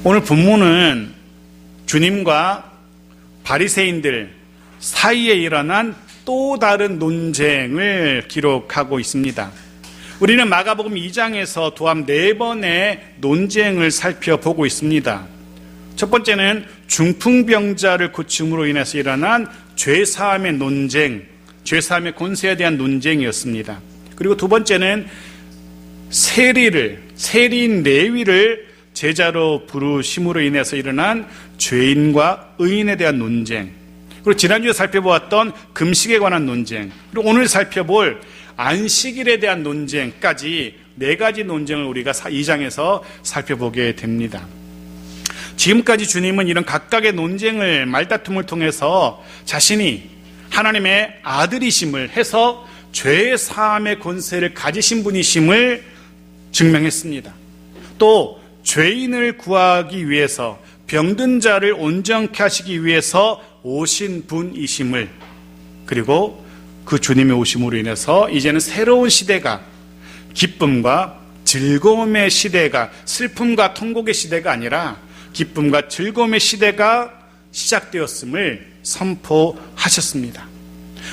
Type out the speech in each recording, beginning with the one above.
오늘 본문은 주님과 바리새인들 사이에 일어난 또 다른 논쟁을 기록하고 있습니다. 우리는 마가복음 2장에서 도합 4번의 논쟁을 살펴보고 있습니다. 첫 번째는 중풍병자를 고침으로 인해서 일어난 죄사함의 논쟁, 죄사함의 권세에 대한 논쟁이었습니다. 그리고 두 번째는 세리인 레위를 제자로 부르심으로 인해서 일어난 죄인과 의인에 대한 논쟁, 그리고 지난주에 살펴보았던 금식에 관한 논쟁, 그리고 오늘 살펴볼 안식일에 대한 논쟁까지 4가지 논쟁을 우리가 2장에서 살펴보게 됩니다. 지금까지 주님은 이런 각각의 논쟁을, 말다툼을 통해서 자신이 하나님의 아들이심을 해서 죄의 사함의 권세를 가지신 분이심을 증명했습니다. 또 죄인을 구하기 위해서, 병든 자를 온전케 하시기 위해서 오신 분이심을, 그리고 그 주님의 오심으로 인해서 이제는 새로운 시대가, 기쁨과 즐거움의 시대가, 슬픔과 통곡의 시대가 아니라 기쁨과 즐거움의 시대가 시작되었음을 선포하셨습니다.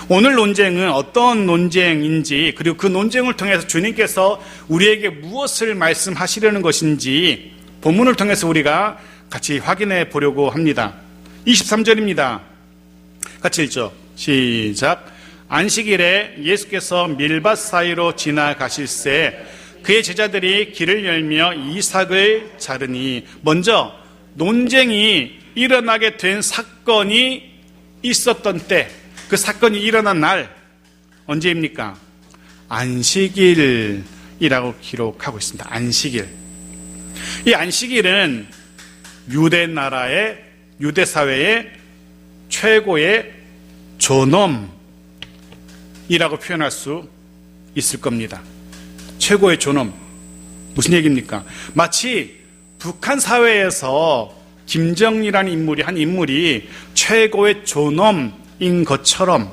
오늘 논쟁은 어떤 논쟁인지, 그리고 그 논쟁을 통해서 주님께서 우리에게 무엇을 말씀하시려는 것인지 본문을 통해서 우리가 같이 확인해 보려고 합니다. 23절입니다. 같이 읽죠. 시작. 안식일에 예수께서 밀밭 사이로 지나가실새 그의 제자들이 길을 열며 이삭을 자르니, 먼저 논쟁이 일어나게 된 사건이 있었던 때, 그 사건이 일어난 날 언제입니까? 안식일이라고 기록하고 있습니다. 안식일. 이 안식일은 유대 나라의, 유대 사회의 최고의 존엄이라고 표현할 수 있을 겁니다. 최고의 존엄. 무슨 얘기입니까? 마치 북한 사회에서 김정일이라는 인물이, 한 인물이 최고의 존엄인 것처럼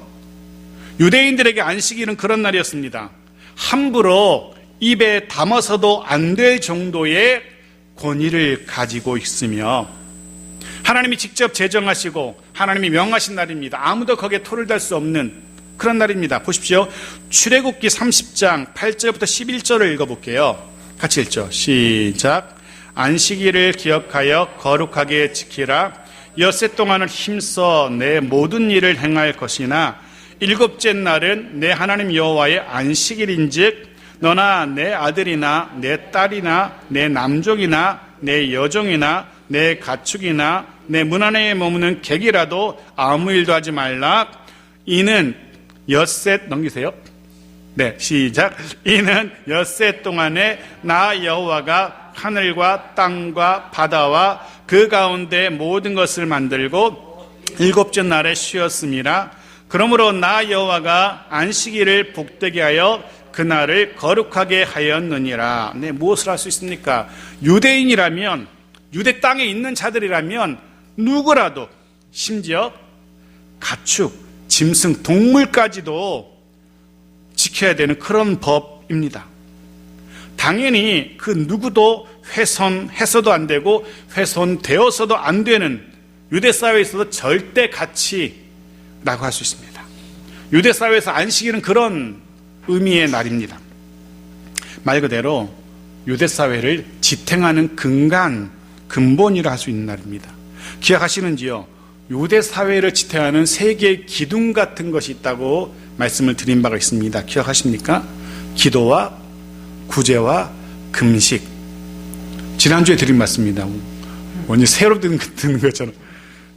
유대인들에게 안식일은 그런 날이었습니다. 함부로 입에 담아서도 안 될 정도의 권위를 가지고 있으며 하나님이 직접 제정하시고 하나님이 명하신 날입니다. 아무도 거기에 토를 달 수 없는 그런 날입니다. 보십시오. 출애굽기 30장 8절부터 11절을 읽어볼게요. 같이 읽죠. 시작. 안식일을 기억하여 거룩하게 지키라. 엿새 동안은 힘써 내 모든 일을 행할 것이나 일곱째 날은 내 하나님 여호와의 안식일인즉 너나 내 아들이나 내 딸이나 내 남종이나 내 여종이나 내 가축이나 내 문 안에 머무는 객이라도 아무 일도 하지 말라. 이는 엿새, 넘기세요. 네, 시작. 이는 엿새 동안에 나 여호와가 하늘과 땅과 바다와 그 가운데 모든 것을 만들고 일곱째 날에 쉬었음이라. 그러므로 나 여호와가 안식일을 복되게 하여 그날을 거룩하게 하였느니라. 네, 무엇을 할 수 있습니까? 유대인이라면, 유대 땅에 있는 자들이라면 누구라도, 심지어 가축, 짐승, 동물까지도 지켜야 되는 그런 법입니다. 당연히 그 누구도 훼손해서도 안 되고 훼손되어서도 안 되는 유대 사회에서도 절대 가치라고 할 수 있습니다. 유대 사회에서 안식일은 그런 의미의 날입니다. 말 그대로 유대 사회를 지탱하는 근본이라 할 수 있는 날입니다. 기억하시는지요? 유대 사회를 지탱하는 세 개의 기둥 같은 것이 있다고 말씀을 드린 바가 있습니다. 기억하십니까? 기도와 구제와 금식. 지난주에 드린 말씀입니다. 완전 새로 듣는 것처럼.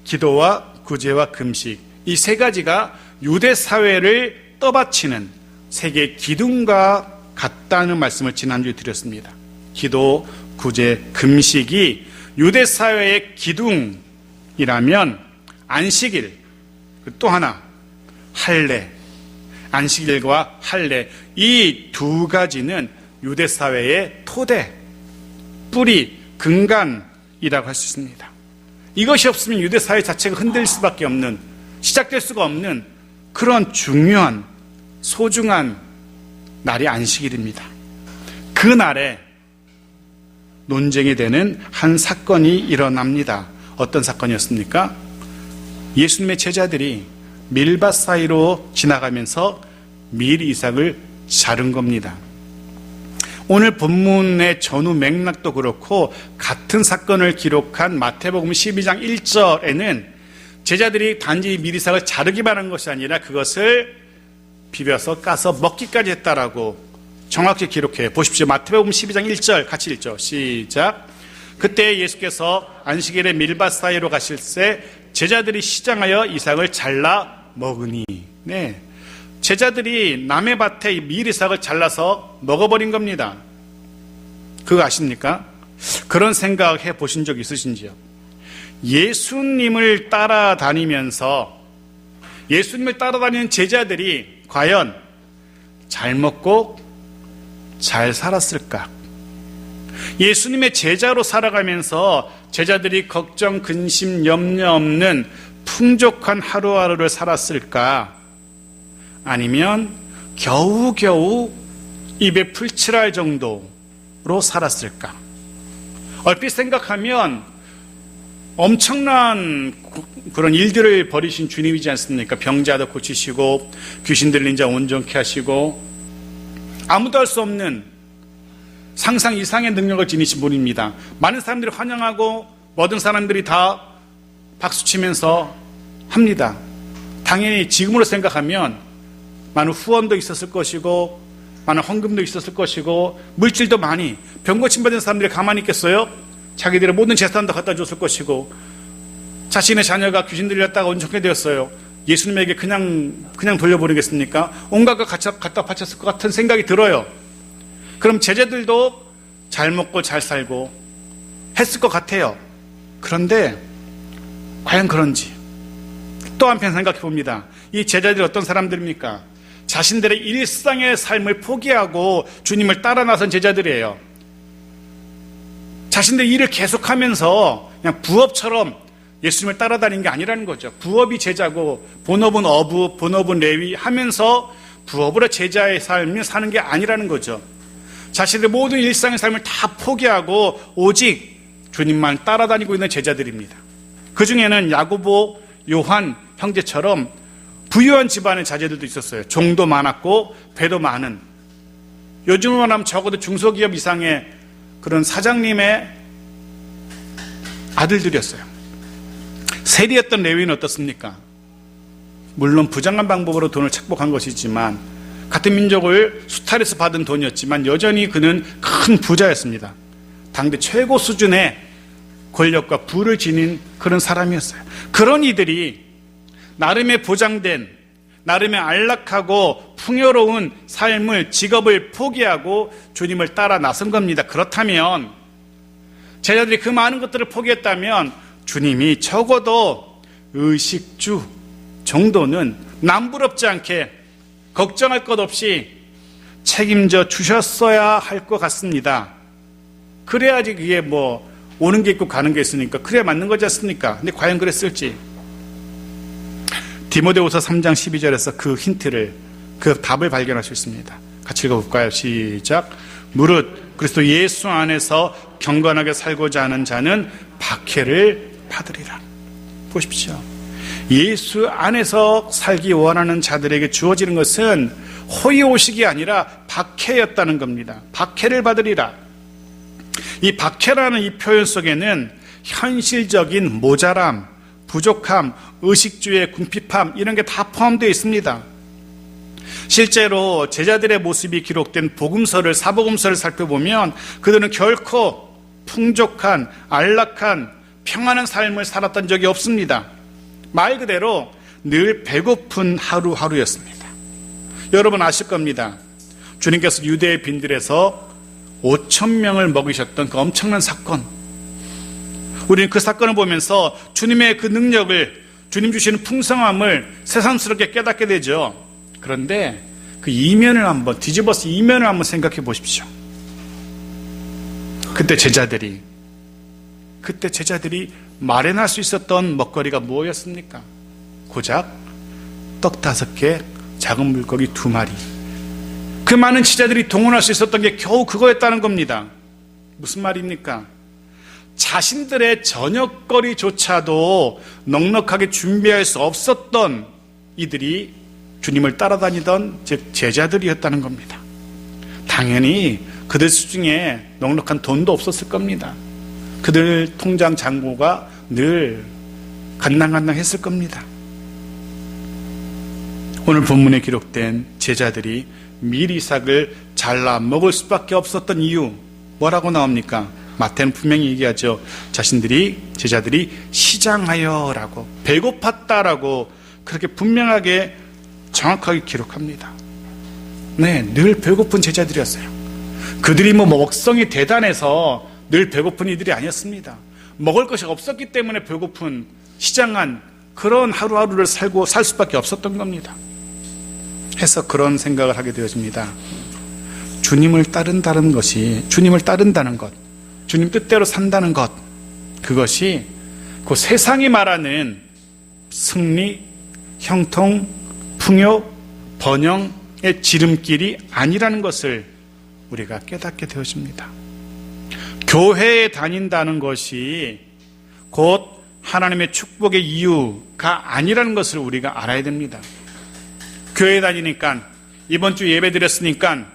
기도와 구제와 금식. 이 세 가지가 유대 사회를 떠받치는 세 개의 기둥과 같다는 말씀을 지난주에 드렸습니다. 기도, 구제, 금식이 유대 사회의 기둥이라면 안식일, 또 하나 할례, 안식일과 할례, 이 두 가지는 유대 사회의 토대, 뿌리, 근간이라고 할 수 있습니다. 이것이 없으면 유대 사회 자체가 흔들릴 수밖에 없는, 시작될 수가 없는 그런 중요한, 소중한 날이 안식일입니다. 그 날에 논쟁이 되는 한 사건이 일어납니다. 어떤 사건이었습니까? 예수님의 제자들이 밀밭 사이로 지나가면서 밀 이삭을 자른 겁니다. 오늘 본문의 전후 맥락도 그렇고 같은 사건을 기록한 마태복음 12장 1절에는 제자들이 단지 밀 이삭을 자르기만 한 것이 아니라 그것을 비벼서 까서 먹기까지 했다라고 정확히 기록해요. 보십시오. 마태복음 12장 1절 같이 읽죠. 시작. 그때 예수께서 안식일에 밀밭 사이로 가실 때 제자들이 시장하여 이삭을 잘라 먹으니. 네. 제자들이 남의 밭에 밀 이삭을 잘라서 먹어버린 겁니다. 그거 아십니까? 그런 생각해 보신 적 있으신지요? 예수님을 따라다니면서 예수님을 따라다니는 제자들이 과연 잘 먹고 잘 살았을까? 예수님의 제자로 살아가면서 제자들이 걱정, 근심, 염려 없는 풍족한 하루하루를 살았을까? 아니면 겨우겨우 입에 풀칠할 정도로 살았을까? 얼핏 생각하면 엄청난 그런 일들을 벌이신 주님이지 않습니까? 병자도 고치시고 귀신 들린 자 온전케 하시고 아무도 할 수 없는 상상 이상의 능력을 지니신 분입니다. 많은 사람들이 환영하고 모든 사람들이 다 박수치면서 합니다. 당연히 지금으로 생각하면 많은 후원도 있었을 것이고 많은 헌금도 있었을 것이고 물질도 많이 병 고침 받은 사람들이 가만히 있겠어요? 자기들의 모든 재산도 갖다 줬을 것이고 자신의 자녀가 귀신 들렸다가 온전케 되었어요. 예수님에게 그냥 돌려보내겠습니까? 온갖 걸 갖다 바쳤을 것 같은 생각이 들어요. 그럼 제자들도 잘 먹고 잘 살고 했을 것 같아요. 그런데 과연 그런지 또 한편 생각해 봅니다. 이 제자들이 어떤 사람들입니까? 자신들의 일상의 삶을 포기하고 주님을 따라 나선 제자들이에요. 자신들의 일을 계속하면서 그냥 부업처럼 예수님을 따라다니는 게 아니라는 거죠. 부업이 제자고 본업은 어부, 본업은 레위 하면서 부업으로 제자의 삶을 사는 게 아니라는 거죠. 자신들의 모든 일상의 삶을 다 포기하고 오직 주님만 따라다니고 있는 제자들입니다. 그 중에는 야고보, 요한 형제처럼 부유한 집안의 자제들도 있었어요. 종도 많았고 배도 많은, 요즘으로 하면 적어도 중소기업 이상의 그런 사장님의 아들들이었어요. 세리였던 레위는 어떻습니까? 물론 부정한 방법으로 돈을 착복한 것이지만 같은 민족을 수탈해서 받은 돈이었지만 여전히 그는 큰 부자였습니다. 당대 최고 수준의 권력과 부를 지닌 그런 사람이었어요. 그런 이들이 나름의 보장된, 나름의 안락하고 풍요로운 삶을, 직업을 포기하고 주님을 따라 나선 겁니다. 그렇다면 제자들이 그 많은 것들을 포기했다면 주님이 적어도 의식주 정도는 남부럽지 않게 걱정할 것 없이 책임져 주셨어야 할 것 같습니다. 그래야지 그게 뭐 오는 게 있고 가는 게 있으니까 그래야 맞는 거지 않습니까? 근데 과연 그랬을지. 디모데후서 3장 12절에서 그 힌트를, 그 답을 발견할 수 있습니다. 같이 읽어볼까요? 시작. 무릇 그리스도 예수 안에서 경건하게 살고자 하는 자는 박해를 받으리라. 보십시오. 예수 안에서 살기 원하는 자들에게 주어지는 것은 호의호식이 아니라 박해였다는 겁니다. 박해를 받으리라. 이 박해라는 이 표현 속에는 현실적인 모자람, 부족함, 의식주의 궁핍함 이런 게 다 포함되어 있습니다. 실제로 제자들의 모습이 기록된 복음서를, 사복음서를 살펴보면 그들은 결코 풍족한, 안락한, 평안한 삶을 살았던 적이 없습니다. 말 그대로 늘 배고픈 하루하루였습니다. 여러분 아실 겁니다. 주님께서 유대의 빈들에서 5,000명을 먹이셨던 그 엄청난 사건. 우리는 그 사건을 보면서 주님의 그 능력을, 주님 주시는 풍성함을 새삼스럽게 깨닫게 되죠. 그런데 그 이면을 한번, 뒤집어서 이면을 한번 생각해 보십시오. 그때 제자들이 마련할 수 있었던 먹거리가 무엇이었습니까? 고작 떡 5개, 작은 물고기 2마리. 그 많은 제자들이 동원할 수 있었던 게 겨우 그거였다는 겁니다. 무슨 말입니까? 자신들의 저녁거리조차도 넉넉하게 준비할 수 없었던 이들이 주님을 따라다니던 즉 제자들이었다는 겁니다. 당연히 그들 수중에 넉넉한 돈도 없었을 겁니다. 그들 통장 잔고가 늘 간당간당했을 겁니다. 오늘 본문에 기록된 제자들이 미리삭을 잘라 먹을 수밖에 없었던 이유 뭐라고 나옵니까? 마태는 분명히 얘기하죠. 제자들이 시장하여라고, 배고팠다라고 그렇게 분명하게 정확하게 기록합니다. 네, 늘 배고픈 제자들이었어요. 그들이 먹성이 대단해서 늘 배고픈 이들이 아니었습니다. 먹을 것이 없었기 때문에 배고픈 시장한 그런 하루하루를 살 수밖에 없었던 겁니다. 해서 그런 생각을 하게 되어집니다. 주님을 따른다는 것, 주님 뜻대로 산다는 것, 그것이 그 세상이 말하는 승리, 형통, 풍요, 번영의 지름길이 아니라는 것을 우리가 깨닫게 되어집니다. 교회에 다닌다는 것이 곧 하나님의 축복의 이유가 아니라는 것을 우리가 알아야 됩니다. 교회에 다니니까 이번 주 예배 드렸으니까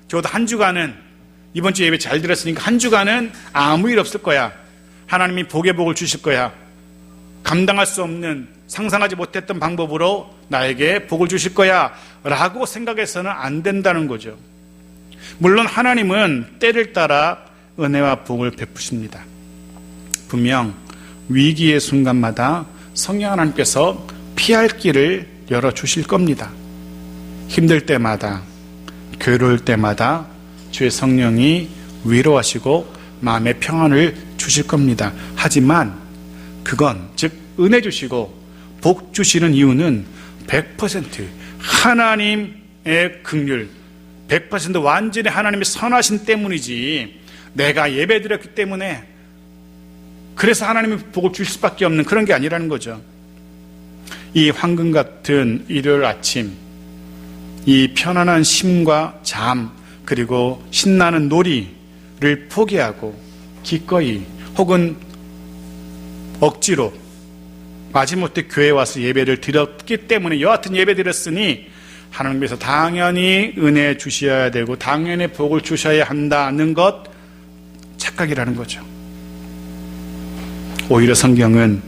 저도 한 주간은 이번 주 예배 잘 드렸으니까 한 주간은 아무 일 없을 거야. 하나님이 복의 복을 주실 거야. 감당할 수 없는 상상하지 못했던 방법으로 나에게 복을 주실 거야 라고 생각해서는 안 된다는 거죠. 물론 하나님은 때를 따라 은혜와 복을 베푸십니다. 분명 위기의 순간마다 성령 하나님께서 피할 길을 열어주실 겁니다. 힘들 때마다, 괴로울 때마다 주의 성령이 위로하시고 마음의 평안을 주실 겁니다. 하지만 그건 즉 은혜 주시고 복 주시는 이유는 100% 하나님의 긍휼, 100% 완전히 하나님의 선하신 때문이지 내가 예배드렸기 때문에 그래서 하나님의 복을 주실 수밖에 없는 그런 게 아니라는 거죠. 이 황금 같은 일요일 아침, 이 편안한 쉼과 잠, 그리고 신나는 놀이를 포기하고 기꺼이 혹은 억지로 마지못해 교회에 와서 예배를 드렸기 때문에 여하튼 예배 드렸으니 하나님께서 당연히 은혜 주셔야 되고 당연히 복을 주셔야 한다는 것, 착각이라는 거죠. 오히려 성경은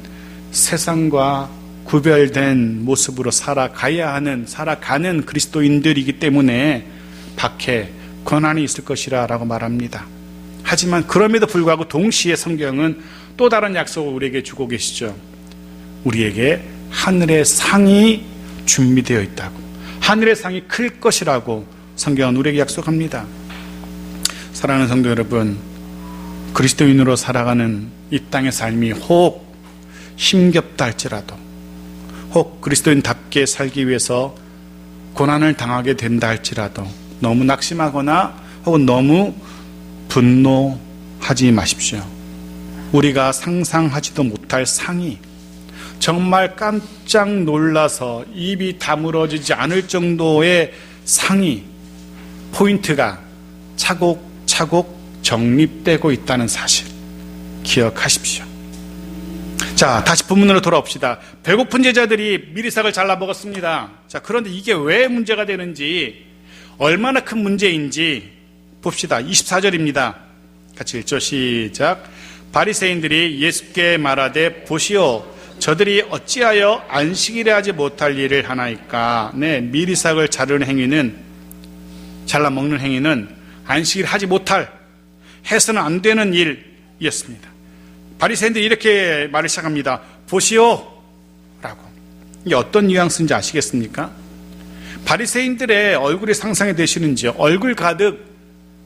세상과 구별된 모습으로 살아가는 그리스도인들이기 때문에 박해, 고난이 있을 것이라 라고 말합니다. 하지만 그럼에도 불구하고 동시에 성경은 또 다른 약속을 우리에게 주고 계시죠. 우리에게 하늘의 상이 준비되어 있다고, 하늘의 상이 클 것이라고 성경은 우리에게 약속합니다. 사랑하는 성도 여러분, 그리스도인으로 살아가는 이 땅의 삶이 혹 힘겹다 할지라도, 혹 그리스도인답게 살기 위해서 고난을 당하게 된다 할지라도 너무 낙심하거나 혹은 너무 분노하지 마십시오. 우리가 상상하지도 못할 상이, 정말 깜짝 놀라서 입이 다물어지지 않을 정도의 상이, 포인트가 차곡차곡 정립되고 있다는 사실 기억하십시오. 자, 다시 본문으로 돌아옵시다. 배고픈 제자들이 미리삭을 잘라 먹었습니다. 자, 그런데 이게 왜 문제가 되는지, 얼마나 큰 문제인지 봅시다. 24절입니다. 같이 읽죠. 시작. 바리새인들이 예수께 말하되 보시오, 저들이 어찌하여 안식일에 하지 못할 일을 하나이까. 네, 미리삭을 잘라 먹는 행위는 안식일 하지 못할, 해서는 안 되는 일이었습니다. 바리새인들이 이렇게 말을 시작합니다. 보시오 라고. 이게 어떤 뉘앙스인지 아시겠습니까? 바리새인들의 얼굴이 상상이 되시는지요? 얼굴 가득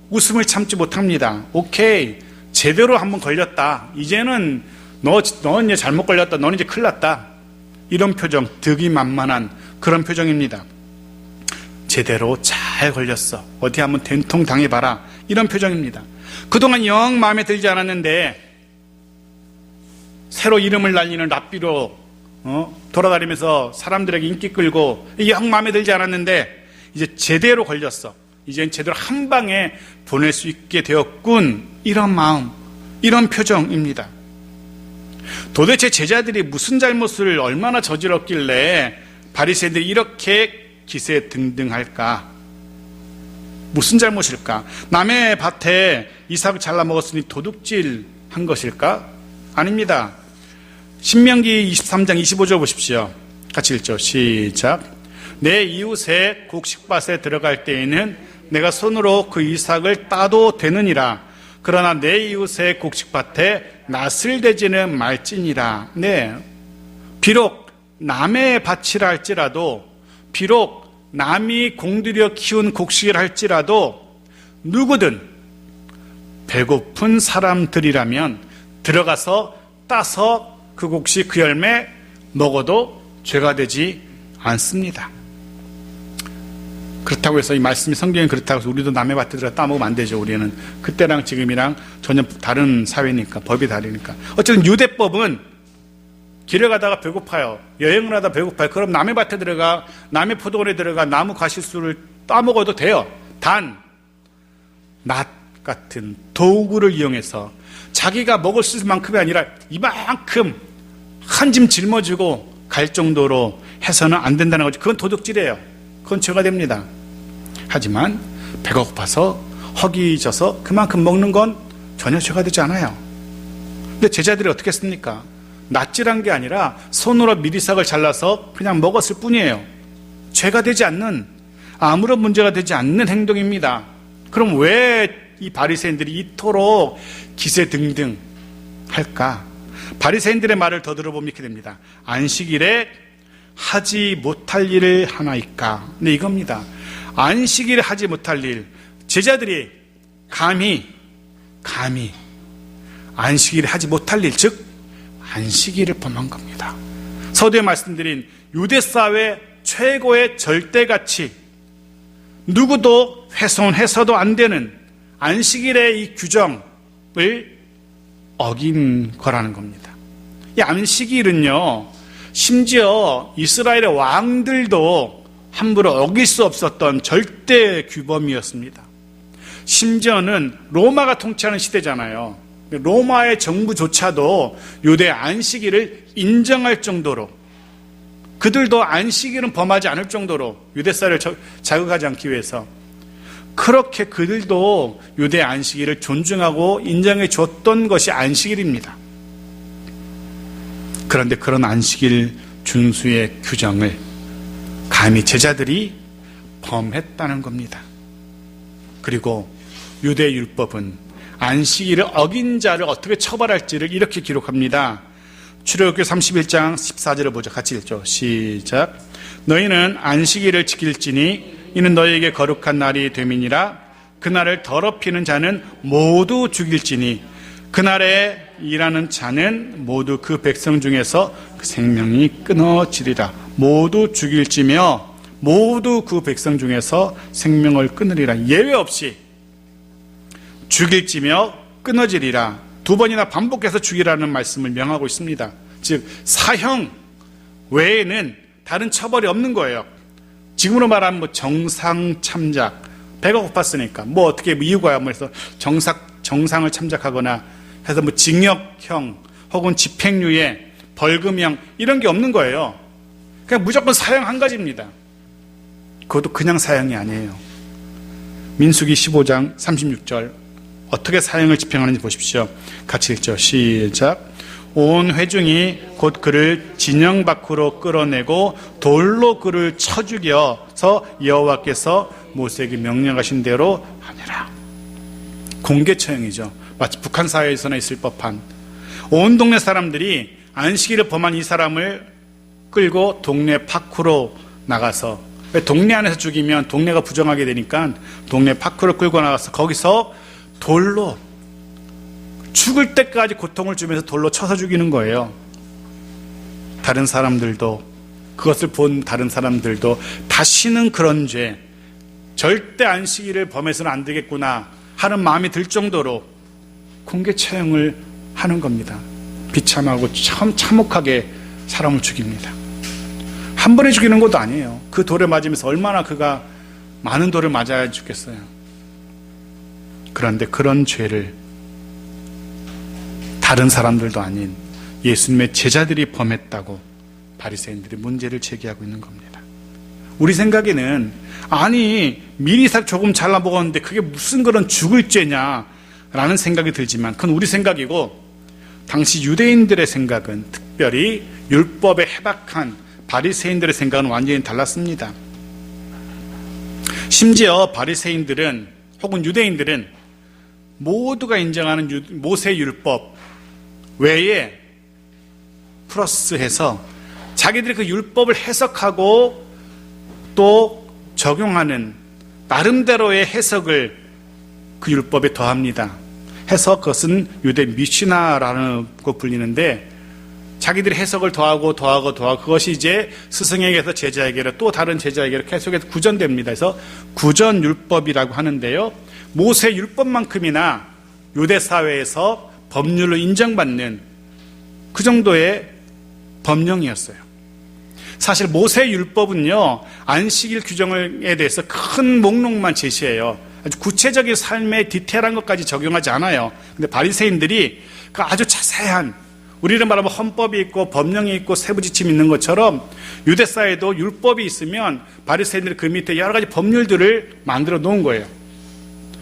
웃음을 참지 못합니다. 오케이, 제대로 한번 걸렸다. 이제는 넌 이제 잘못 걸렸다. 넌 이제 큰일 났다. 이런 표정, 득이만만한 그런 표정입니다. 제대로 잘 걸렸어. 어디 한번 된통 당해봐라. 이런 표정입니다. 그동안 영 마음에 들지 않았는데 새로 이름을 날리는 랍비로 돌아다니면서 사람들에게 인기 끌고 영 마음에 들지 않았는데 이제 제대로 걸렸어. 이젠 제대로 한 방에 보낼 수 있게 되었군. 이런 마음, 이런 표정입니다. 도대체 제자들이 무슨 잘못을 얼마나 저질렀길래 바리새인들이 이렇게 기세등등할까? 무슨 잘못일까? 남의 밭에 이삭을 잘라 먹었으니 도둑질 한 것일까? 아닙니다. 신명기 23장 25절 보십시오. 같이 읽죠. 시작. 내 이웃의 곡식밭에 들어갈 때에는 내가 손으로 그 이삭을 따도 되느니라. 그러나 내 이웃의 곡식밭에 낫을 대지는 말지니라. 네, 비록 남의 밭이라 할지라도, 비록 남이 공들여 키운 곡식이라 할지라도 누구든 배고픈 사람들이라면 들어가서 따서 그 곡식, 그 열매 먹어도 죄가 되지 않습니다. 그렇다고 해서 이 말씀이 성경이 그렇다고 해서 우리도 남의 밭에 들어가 따먹으면 안 되죠. 우리는 그때랑 지금이랑 전혀 다른 사회니까, 법이 다르니까. 어쨌든 유대법은 길에 가다가 배고파요, 여행을 하다 배고파요. 그럼 남의 밭에 들어가, 남의 포도원에 들어가 나무 과실수를 따먹어도 돼요. 단 낫 같은 도구를 이용해서 자기가 먹을 수 있을 만큼이 아니라 이만큼 한 짐 짊어지고 갈 정도로 해서는 안 된다는 거죠. 그건 도둑질이에요. 그건 죄가 됩니다. 하지만 배가 고파서 허기져서 그만큼 먹는 건 전혀 죄가 되지 않아요. 근데 제자들이 어떻게 했습니까? 낫질한 게 아니라 손으로 미리삭을 잘라서 그냥 먹었을 뿐이에요. 죄가 되지 않는, 아무런 문제가 되지 않는 행동입니다. 그럼 왜 이 바리새인들이 이토록 기세등등 할까? 바리새인들의 말을 더 들어보면 이렇게 됩니다. 안식일에 하지 못할 일을 하나이까? 네, 이겁니다. 안식일에 하지 못할 일. 제자들이 감히 안식일에 하지 못할 일, 즉 안식일을 범한 겁니다. 서두에 말씀드린 유대사회 최고의 절대가치, 누구도 훼손해서도 안 되는 안식일의 이 규정을 어긴 거라는 겁니다. 이 안식일은요, 심지어 이스라엘의 왕들도 함부로 어길 수 없었던 절대 규범이었습니다. 심지어는 로마가 통치하는 시대잖아요. 로마의 정부조차도 유대 안식일을 인정할 정도로, 그들도 안식일은 범하지 않을 정도로, 유대사를 자극하지 않기 위해서 그렇게 그들도 유대 안식일을 존중하고 인정해 줬던 것이 안식일입니다. 그런데 그런 안식일 준수의 규정을 감히 제자들이 범했다는 겁니다. 그리고 유대 율법은 안식일을 어긴 자를 어떻게 처벌할지를 이렇게 기록합니다. 출애굽기 31장 14절을 보죠. 같이 읽죠. 시작. 너희는 안식일을 지킬지니 이는 너희에게 거룩한 날이 됨이니라. 그날을 더럽히는 자는 모두 죽일지니 그날에 일하는 자는 모두 그 백성 중에서 그 생명이 끊어지리라. 모두 죽일지며 모두 그 백성 중에서 생명을 끊으리라. 예외 없이 죽일지며 끊어지리라. 두 번이나 반복해서 죽이라는 말씀을 명하고 있습니다. 즉 사형 외에는 다른 처벌이 없는 거예요. 지금으로 말하면 뭐 정상 참작, 배가 고팠으니까 뭐 어떻게 이유가 뭐 해서 정상을 참작하거나 해서 뭐 징역형 혹은 집행유예, 벌금형 이런 게 없는 거예요. 그냥 무조건 사형 한 가지입니다. 그것도 그냥 사형이 아니에요. 민수기 15장 36절 어떻게 사형을 집행하는지 보십시오. 같이 읽죠. 시작. 온 회중이 곧 그를 진영 밖으로 끌어내고 돌로 그를 쳐 죽여서 여호와께서 모세에게 명령하신 대로 하니라. 공개 처형이죠. 마치 북한 사회에서나 있을 법한. 온 동네 사람들이 안식일을 범한 이 사람을 끌고 동네 밖으로 나가서, 동네 안에서 죽이면 동네가 부정하게 되니까 동네 밖으로 끌고 나가서 거기서 돌로 죽을 때까지 고통을 주면서 돌로 쳐서 죽이는 거예요. 다른 사람들도, 그것을 본 다른 사람들도 다시는 그런 죄, 절대 안식일을 범해서는 안 되겠구나 하는 마음이 들 정도로 공개 처형을 하는 겁니다. 비참하고 참 참혹하게 사람을 죽입니다. 한 번에 죽이는 것도 아니에요. 그 돌에 맞으면서 얼마나 그가 많은 돌을 맞아야 죽겠어요. 그런데 그런 죄를 다른 사람들도 아닌 예수님의 제자들이 범했다고 바리새인들이 문제를 제기하고 있는 겁니다. 우리 생각에는 아니 미리 조금 잘라 먹었는데 그게 무슨 그런 죽을 죄냐라는 생각이 들지만 그건 우리 생각이고 당시 유대인들의 생각은 특별히 율법에 해박한 바리새인들의 생각은 완전히 달랐습니다. 심지어 바리새인들은 혹은 유대인들은 모두가 인정하는 모세 율법 외에 플러스해서 자기들이 그 율법을 해석하고 또 적용하는 나름대로의 해석을 그 율법에 더합니다. 해서 그것은 유대 미시나라는 거 불리는데 자기들이 해석을 더하고 그것이 이제 스승에게서 제자에게로 또 다른 제자에게로 계속해서 구전됩니다. 그래서 구전 율법이라고 하는데요. 모세 율법만큼이나 유대 사회에서 법률로 인정받는 그 정도의 법령이었어요. 사실 모세 율법은요, 안식일 규정에 대해서 큰 목록만 제시해요. 아주 구체적인 삶의 디테일한 것까지 적용하지 않아요. 근데 바리새인들이 그 아주 자세한, 우리는 말하면 헌법이 있고 법령이 있고 세부지침이 있는 것처럼 유대 사회도 율법이 있으면 바리새인들이 그 밑에 여러 가지 법률들을 만들어 놓은 거예요.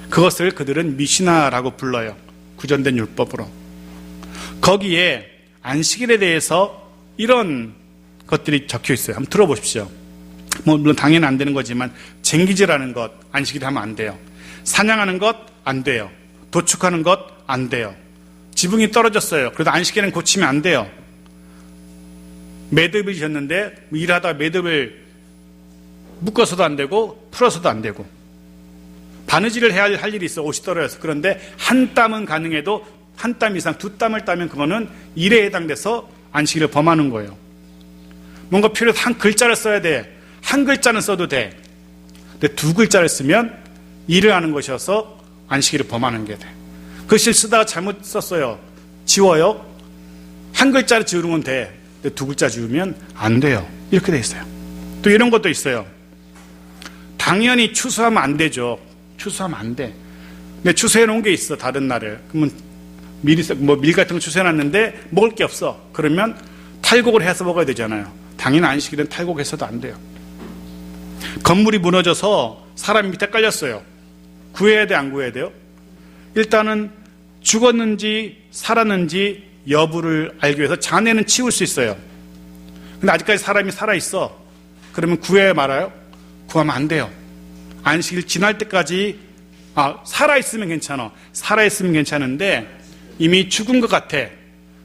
그것을 그들은 미시나라고 불러요. 구전된 율법으로. 거기에 안식일에 대해서 이런 것들이 적혀 있어요. 한번 들어보십시오. 물론 당연히 안 되는 거지만 쟁기질하는 것 안식일에 하면 안 돼요. 사냥하는 것 안 돼요. 도축하는 것 안 돼요. 지붕이 떨어졌어요. 그래도 안식일에는 고치면 안 돼요. 매듭을 지었는데 일하다가 매듭을 묶어서도 안 되고 풀어서도 안 되고 바느질을 해야 할 일이 있어. 옷이 떨어져서. 그런데 한 땀은 가능해도 한 땀 이상 두 땀을 따면 그거는 일에 해당돼서 안식일을 범하는 거예요. 뭔가 필요해서 한 글자를 써야 돼. 한 글자는 써도 돼. 근데 두 글자를 쓰면 일을 하는 것이어서 안식일을 범하는 게 돼. 글씨를 쓰다가 잘못 썼어요. 지워요. 한 글자를 지우는 돼. 근데 두 글자 지우면 안 돼요. 이렇게 돼 있어요. 또 이런 것도 있어요. 당연히 추수하면 안 되죠. 추수하면 안 돼. 근데 추수해 놓은 게 있어. 다른 날을. 그러면 미리 밀 같은 거 추수해 놨는데 먹을 게 없어. 그러면 탈곡을 해서 먹어야 되잖아요. 당연히 안식일은 탈곡해서도 안 돼요. 건물이 무너져서 사람이 밑에 깔렸어요. 구해야 돼, 안 구해야 돼요? 일단은 죽었는지 살았는지 여부를 알기 위해서 잔해는 치울 수 있어요. 근데 아직까지 사람이 살아있어. 그러면 구해야 말아요? 구하면 안 돼요. 안식일 지날 때까지 살아있으면 괜찮아. 살아있으면 괜찮은데 이미 죽은 것 같아.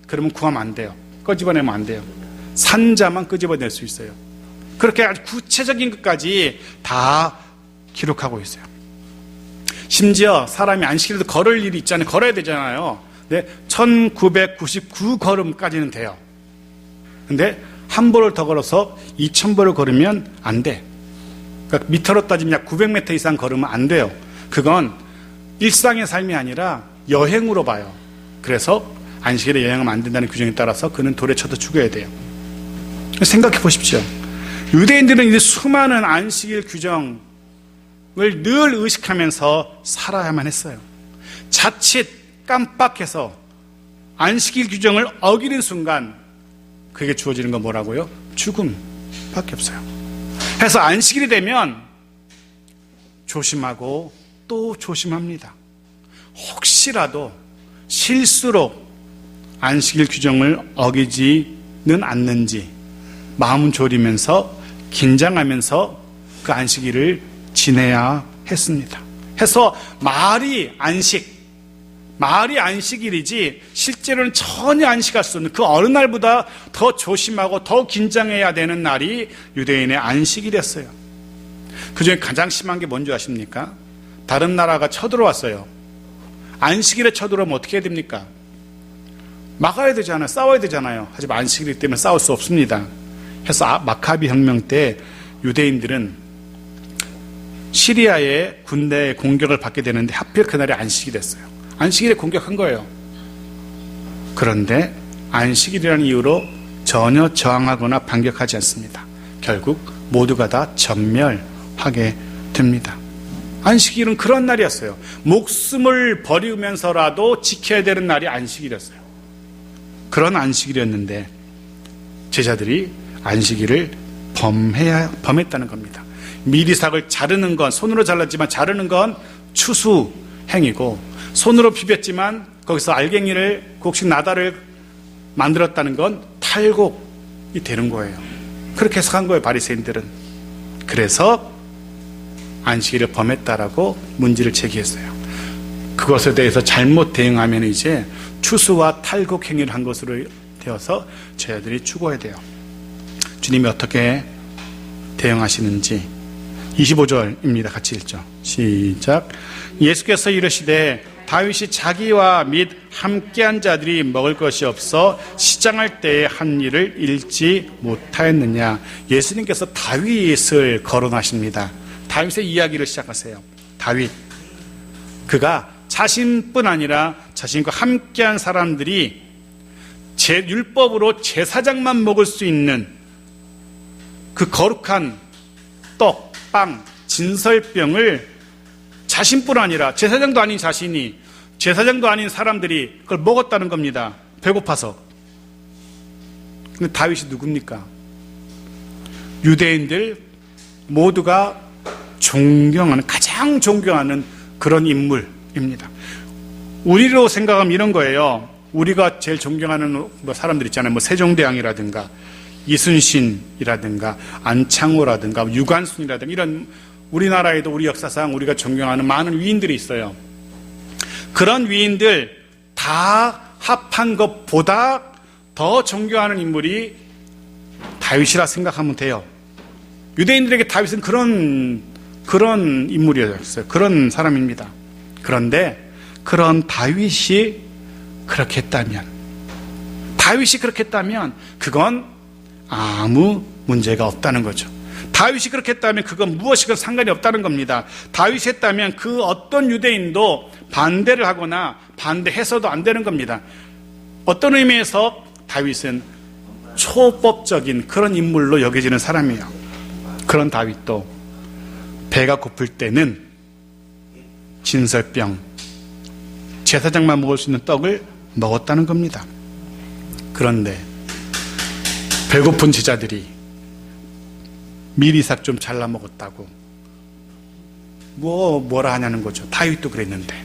그러면 구하면 안 돼요. 끄집어내면 안 돼요. 산자만 끄집어낼 수 있어요. 그렇게 아주 구체적인 것까지 다 기록하고 있어요. 심지어 사람이 안식일에도 걸을 일이 있잖아요. 걸어야 되잖아요. 근데 1999걸음까지는 돼요. 근데 한 보를 더 걸어서 2000보를 걸으면 안 돼. 그러니까 미터로 따지면 약 900m 이상 걸으면 안 돼요. 그건 일상의 삶이 아니라 여행으로 봐요. 그래서 안식일에 여행하면 안 된다는 규정에 따라서 그는 돌에 쳐도 죽어야 돼요. 생각해 보십시오. 유대인들은 이제 수많은 안식일 규정을 늘 의식하면서 살아야만 했어요. 자칫 깜빡해서 안식일 규정을 어기는 순간 그에게 주어지는 건 뭐라고요? 죽음밖에 없어요. 그래서 안식일이 되면 조심하고 또 조심합니다. 혹시라도 실수로 안식일 규정을 어기지는 않는지 마음은 졸이면서 긴장하면서 그 안식일을 지내야 했습니다. 해서 말이 안식일이지 실제로는 전혀 안식할 수 없는 그 어느 날보다 더 조심하고 더 긴장해야 되는 날이 유대인의 안식일이었어요. 그중에 가장 심한 게 뭔지 아십니까? 다른 나라가 쳐들어왔어요. 안식일에 쳐들어오면 어떻게 해야 됩니까? 막아야 되잖아요. 싸워야 되잖아요. 하지만 안식일이기 때문에 싸울 수 없습니다. 해서 마카비 혁명 때 유대인들은 시리아의 군대의 공격을 받게 되는데 하필 그날이 안식이 됐어요. 안식일에 공격한 거예요. 그런데 안식일이라는 이유로 전혀 저항하거나 반격하지 않습니다. 결국 모두가 다 전멸하게 됩니다. 안식일은 그런 날이었어요. 목숨을 버리면서라도 지켜야 되는 날이 안식일이었어요. 그런 안식일이었는데 제자들이 안식일을 범했다는 겁니다. 미리삭을 자르는 건, 손으로 잘랐지만 자르는 건 추수 행위고, 손으로 비볐지만 거기서 알갱이를, 곡식 나다를 만들었다는 건 탈곡이 되는 거예요. 그렇게 해석한 거예요, 바리새인들은. 그래서 안식일을 범했다라고 문제를 제기했어요. 그것에 대해서 잘못 대응하면 이제 추수와 탈곡 행위를 한 것으로 되어서 제자들이 죽어야 돼요. 주님이 어떻게 대응하시는지 25절입니다. 같이 읽죠. 시작. 예수께서 이르시되 다윗이 자기와 및 함께한 자들이 먹을 것이 없어 시장할 때에 한 일을 잃지 못하였느냐. 예수님께서 다윗을 거론하십니다. 다윗의 이야기를 시작하세요. 다윗, 그가 자신뿐 아니라 자신과 함께한 사람들이 율법으로 제사장만 먹을 수 있는 그 거룩한 떡, 빵, 진설병을 자신뿐 아니라 제사장도 아닌 자신이, 제사장도 아닌 사람들이 그걸 먹었다는 겁니다. 배고파서. 근데 다윗이 누굽니까? 유대인들 모두가 존경하는, 가장 존경하는 그런 인물입니다. 우리로 생각하면 이런 거예요. 우리가 제일 존경하는 사람들 있잖아요. 뭐 세종대왕이라든가 이순신이라든가 안창호라든가 유관순이라든가 이런, 우리나라에도 우리 역사상 우리가 존경하는 많은 위인들이 있어요. 그런 위인들 다 합한 것보다 더 존경하는 인물이 다윗이라 생각하면 돼요. 유대인들에게 다윗은 그런 인물이었어요. 그런 사람입니다. 그런데 그런 다윗이 그렇게 했다면 그건 아무 문제가 없다는 거죠. 다윗이 그렇게 했다면 그건 무엇이건 상관이 없다는 겁니다. 다윗이 했다면 그 어떤 유대인도 반대를 하거나 반대해서도 안 되는 겁니다. 어떤 의미에서 다윗은 초법적인 그런 인물로 여겨지는 사람이에요. 그런 다윗도 배가 고플 때는 진설병, 제사장만 먹을 수 있는 떡을 먹었다는 겁니다. 그런데 배고픈 제자들이 미리삭 좀 잘라 먹었다고 뭐라 하냐는 거죠. 다윗도 그랬는데.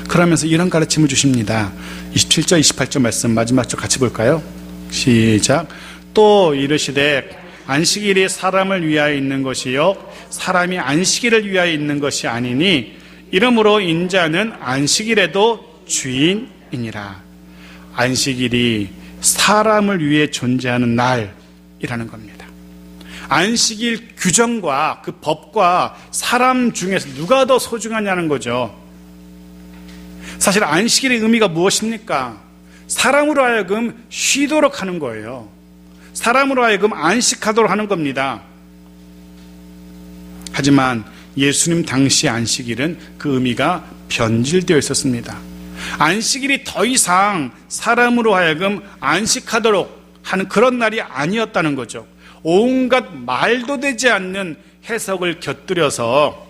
그러면서 이런 가르침을 주십니다. 27절 28절 말씀 마지막 절 같이 볼까요? 시작. 또 이르시되 안식일이 사람을 위하여 있는 것이요 사람이 안식일을 위하여 있는 것이 아니니 이러므로 인자는 안식일에도 주인이니라. 안식일이 사람을 위해 존재하는 날이라는 겁니다. 안식일 규정과 그 법과 사람 중에서 누가 더 소중하냐는 거죠. 사실 안식일의 의미가 무엇입니까? 사람으로 하여금 쉬도록 하는 거예요. 사람으로 하여금 안식하도록 하는 겁니다. 하지만 예수님 당시 안식일은 그 의미가 변질되어 있었습니다. 안식일이 더 이상 사람으로 하여금 안식하도록 하는 그런 날이 아니었다는 거죠. 온갖 말도 되지 않는 해석을 곁들여서,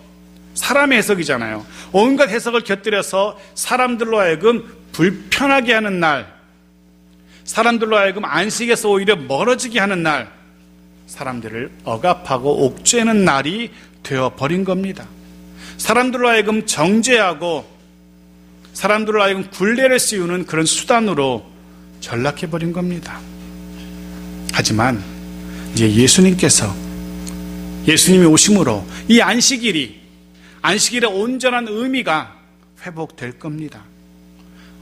사람의 해석이잖아요. 온갖 해석을 곁들여서 사람들로 하여금 불편하게 하는 날, 사람들로 하여금 안식에서 오히려 멀어지게 하는 날, 사람들을 억압하고 옥죄는 날이 되어버린 겁니다. 사람들로 하여금 정죄하고 사람들로 하여금 굴레를 씌우는 그런 수단으로 전락해버린 겁니다. 하지만 이제 예수님이 오심으로 이 안식일의 온전한 의미가 회복될 겁니다.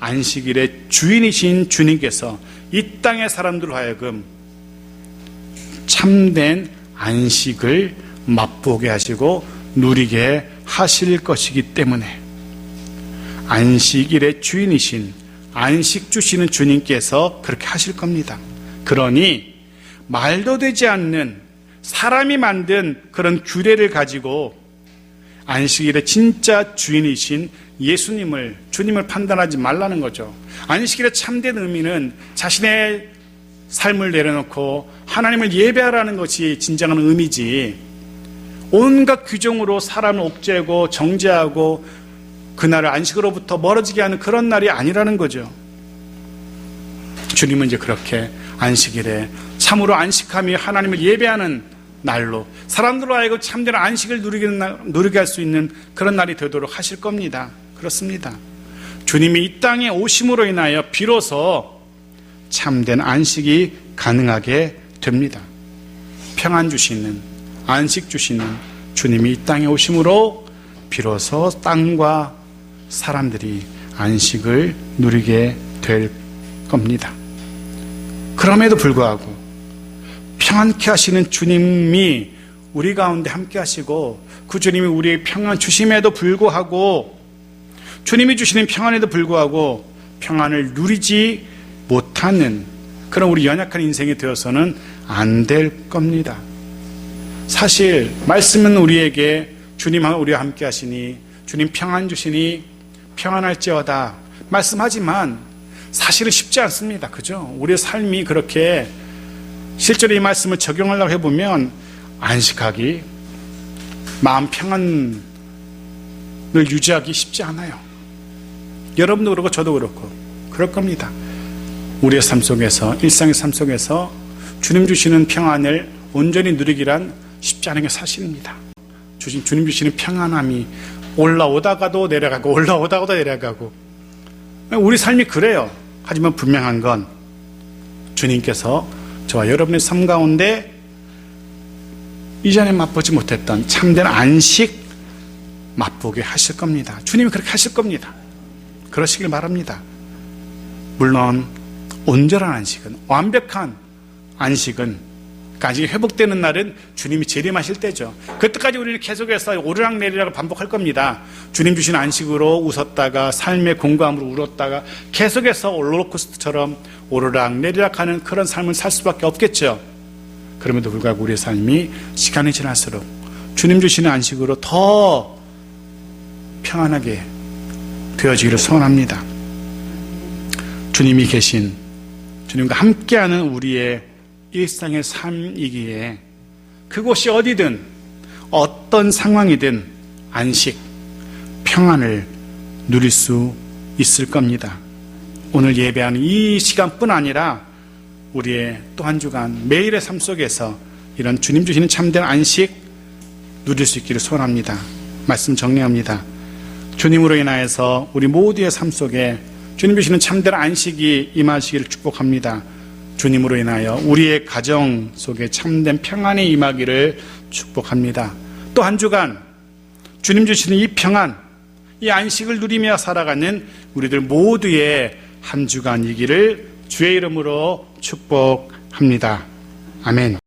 안식일의 주인이신 주님께서 이 땅의 사람들로 하여금 참된 안식을 맛보게 하시고 누리게 하실 것이기 때문에 안식일의 주인이신, 안식 주시는 주님께서 그렇게 하실 겁니다. 그러니 말도 되지 않는 사람이 만든 그런 규례를 가지고 안식일의 진짜 주인이신 주님을 판단하지 말라는 거죠. 안식일의 참된 의미는 자신의 삶을 내려놓고 하나님을 예배하라는 것이 진정한 의미지, 온갖 규정으로 사람을 옥죄고 정죄하고 그날을 안식으로부터 멀어지게 하는 그런 날이 아니라는 거죠. 주님은 이제 그렇게 안식일에 참으로 안식하며 하나님을 예배하는 날로 사람들로 하여금 참된 안식을 누리게 할 수 있는 그런 날이 되도록 하실 겁니다. 그렇습니다. 주님이 이 땅에 오심으로 인하여 비로소 참된 안식이 가능하게 됩니다. 평안 주시는, 안식 주시는 주님이 이 땅에 오심으로 비로소 땅과 사람들이 안식을 누리게 될 겁니다. 그럼에도 불구하고 평안케 하시는 주님이 우리 가운데 함께 하시고 그 주님이 우리의 평안 주심에도 불구하고 주님이 주시는 평안에도 불구하고 평안을 누리지 못하는 그런 우리 연약한 인생이 되어서는 안 될 겁니다. 사실 말씀은 우리에게 주님 우리와 함께 하시니 주님 평안 주시니 평안할지어다 말씀하지만 사실은 쉽지 않습니다. 그죠? 우리의 삶이 그렇게 실제로 이 말씀을 적용하려고 해보면 안식하기, 마음 평안을 유지하기 쉽지 않아요. 여러분도 그렇고 저도 그렇고 그럴 겁니다. 우리의 삶 속에서, 일상의 삶 속에서 주님 주시는 평안을 온전히 누리기란 쉽지 않은 게 사실입니다. 주님 주시는 평안함이 올라오다가도 내려가고 올라오다가도 내려가고 우리 삶이 그래요. 하지만 분명한 건 주님께서 저와 여러분의 삶 가운데 이전에 맛보지 못했던 참된 안식 맛보게 하실 겁니다. 주님이 그렇게 하실 겁니다. 그러시길 바랍니다. 물론 온전한 안식은, 완벽한 안식은 까지 회복되는 날은 주님이 재림하실 때죠. 그때까지 우리는 계속해서 오르락내리락을 반복할 겁니다. 주님 주신 안식으로 웃었다가 삶의 공감으로 울었다가 계속해서 롤러코스터처럼 오르락내리락하는 그런 삶을 살 수밖에 없겠죠. 그럼에도 불구하고 우리의 삶이 시간이 지날수록 주님 주시는 안식으로 더 평안하게 되어지기를 소원합니다. 주님이 계신, 주님과 함께하는 우리의 일상의 삶이기에 그곳이 어디든 어떤 상황이든 안식, 평안을 누릴 수 있을 겁니다. 오늘 예배하는 이 시간뿐 아니라 우리의 또 한 주간 매일의 삶 속에서 이런 주님 주시는 참된 안식 누릴 수 있기를 소원합니다. 말씀 정리합니다. 주님으로 인하여서 우리 모두의 삶 속에 주님 주시는 참된 안식이 임하시기를 축복합니다. 주님으로 인하여 우리의 가정 속에 참된 평안이 임하기를 축복합니다. 또 한 주간 주님 주시는 이 평안, 이 안식을 누리며 살아가는 우리들 모두의 한 주간이기를 주의 이름으로 축복합니다. 아멘.